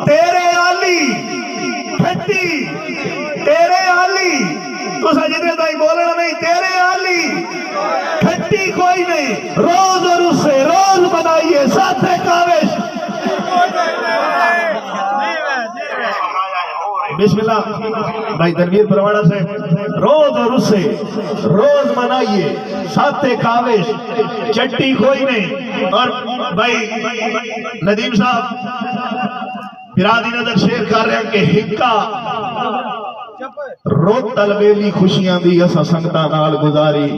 تیرے آلی کھٹی تیرے آلی تو سجدے تائی بولنا نہیں تیرے آلی کھٹی کوئی نہیں روز اور اس سے روز بنائیے ساتھ کاوش بسم اللہ بھائی تنویر پرواڑا سے روز اور اس سے روز منائیے ساتھ کاوش چٹی کوئی نہیں اور بھائی ندیم صاحب برادری نظر شیر کر رہے ہیں کہ ہکا روت تلویلی خوشیاں دی اسا سنگتاں نال گزاری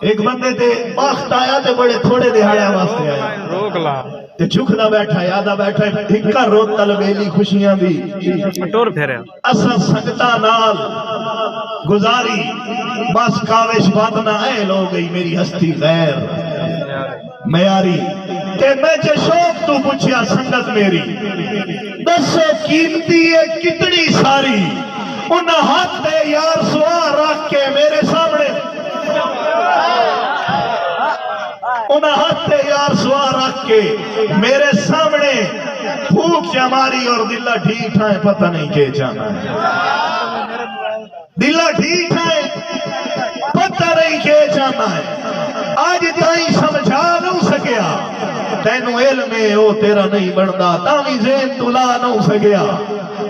ایک بندے تے وقت آیا تے بڑے تھوڑے دہاڑیاں واسطے آیا روک لا تے چکھدا بیٹھا یادا بیٹھا ہکا روت تلویلی خوشیاں دی ٹور پھیرے اسا سنگتاں نال گزاری بس کاوش بادنا اے لو گئی میری ہستی غیر میاری کہ میں چے شوق تو پوچھیا سنگت میری دسو قیمتی ہے کتنی ساری انہاں ہاتھ دے یار سوار رکھ کے میرے سامنے انہاں ہاتھ دے یار سوار رکھ کے میرے سامنے پھوک جماری اور دلہ ٹھیک ہے پتہ نہیں کہ جانا ہے دلہ ٹھیک ہے پتہ نہیں کہ جانا ہے آج تائیں سمجھا نہ سکیا تینو علم ہے او تیرا نہیں بڑھدا تامی زین تلا نہ سکیا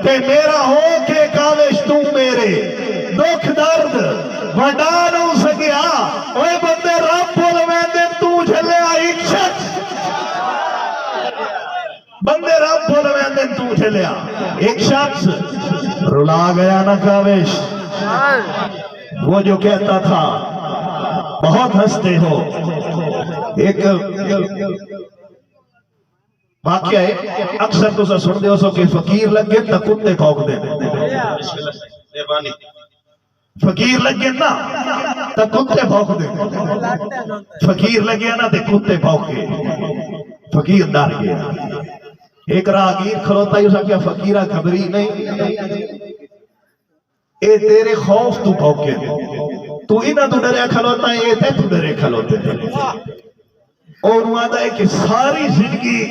تے میرا ہو کے کاوش تو میرے دکھ درد وڈا نہ سکیا اوے بندے رب بول میں دے تو جھلیا ایک شخص بندے رب بول میں دے تو جھلیا ایک شخص رلا گیا نہ کاوش وہ جو کہتا تھا بہت ہنستے ہو ایک واقعہ ہے اکثر تو سن دے ہو سو کہ فقیر لگے تا کتے بھوک دے فقیر لگے نا تا کتے بھوک دے فقیر لگے نا تے کتے بھوک کے فقیر ڈر گیا ایک راہگیر کھلوتا ہی اسا کیا فقیرہ خبری نہیں اے تیرے خوف تو بھوکے تو انہاں تو ڈرے کھلوتا ہے اے تے تو ڈرے کھلوتے تھے اور وعدہ ہے کہ ساری زندگی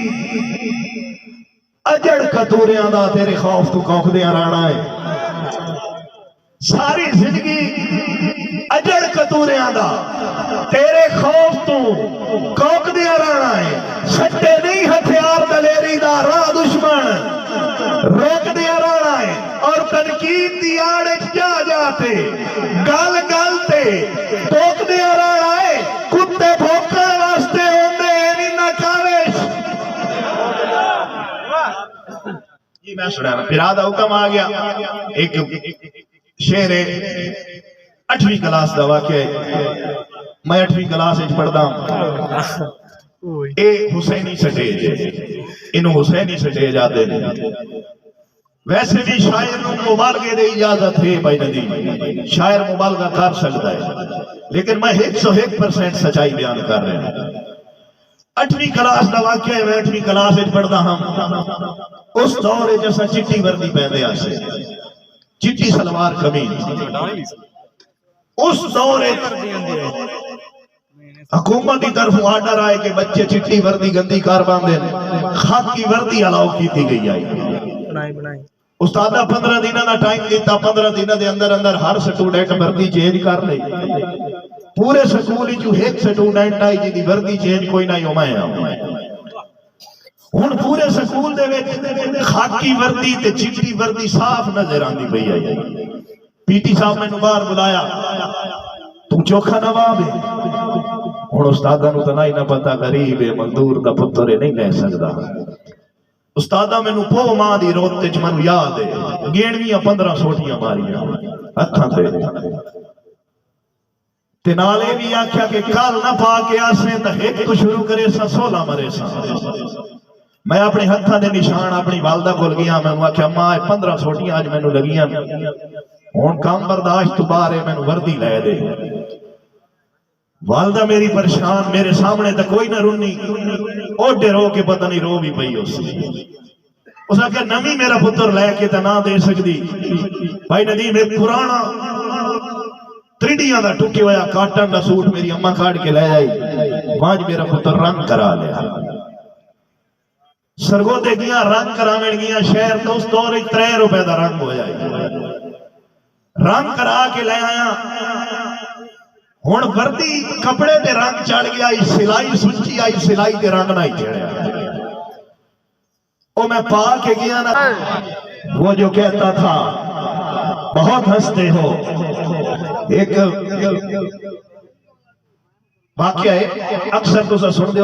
اجڑ کتوریاں دا تیرے خوف تو کوک دیا رانا ہے ساری زندگی اجڑ کتوریاں دا تیرے خوف تو کوک دیا رانا ہے سٹے نہیں ہتھیار دلیری دا راہ دشمن روک دیا رانا ہے اور تنقید دی آڑے جا جاتے گال گالتے توک دیا رانا ہے کتے بھوکا واسطے ہوندے اینی نہ کاوش یہ میں سنا رہا پھر آدھا حکم آ گیا ایک شعر 8ویں کلاس دا واقعہ میں 8ویں کلاس اچ پڑھدا ہوں اے حسینی سٹیج انہوں حسینی سٹیج آتے ہیں ویسے بھی شاعر نوں مبالغے دے اجازت ہے بھائی ندیم شاعر مبالغہ کر سکتا ہے لیکن میں 101% سچائی بیان کر رہے ہیں 8ویں کلاس دا واقعہ ہے میں 8ویں کلاس اچ پڑھدا ہوں اس دور جیسا چٹی وردی پہندے آسے چٹی سلوار قمیض اس دور حکومت کی طرف آرڈر آئے کہ بچے چٹی وردی گندی کار باندھے خاکی وردی الاؤ کی تھی گئی آئی استادہ 15 دنوں کا ٹائم دیتا 15 دنوں دے اندر اندر ہر سٹوڈنٹ وردی چینج کر لئی پورے سکول جو ایک سٹوڈنٹ آئی جی دی وردی چینج کوئی نہ ہو میں ہن پورے سکول دے وچ خاکی وردی تے چٹی وردی صاف نظر آندی پئی آئی پی ٹی صاحب نے باہر بلایا تو چوکھا نواب ہے ہن استاداں نوں تے نہ پتہ غریب ہے مزدور دا پتر نہیں لے سکدا استادہ میں نو پو ماں دی روتے چ منو یاد ہے گینویاں 15 سوٹیاں ماریاں ہتھاں تے نالے بھی آکھیا کہ کل نہ پا کے آسیں تے ایک تو شروع کرے سا 16 مرے سا میں اپنے ہتھاں دے نشان اپنی والدہ کول گیا میں نو آکھیا ماں 15 سوٹیاں اج مینوں لگیاں ہن کام برداشت تو باہر ہے مینوں وردی لے دے والدہ میری پریشان میرے سامنے تے کوئی نہ رونی اوڈے رو کے پتہ نہیں رو بھی پئی اس آکھیا نمی میرا پتر لے کے تے نہ دے سکدی بھائی ندیم ایک پرانا تریڈیاں دا ٹکے ہویا کاٹن دا سوٹ میری اماں کھاڑ کے لے آئی وہاں میرا پتر رنگ کرا لیا سرگودے گیا رنگ کراویں گیا شہر تو اس دور 3 روپے دا رنگ ہو جائے رنگ کرا کے لے آیا ہن وردی کپڑے تے رنگ چڑھ گیا سلائی سچی آئی سلائی تے رنگ نہ چڑھیا وہ میں پا کے گیا نا وہ جو کہتا تھا بہت ہنستے ہو ایک واقعہ ہے اکثر تو سن دے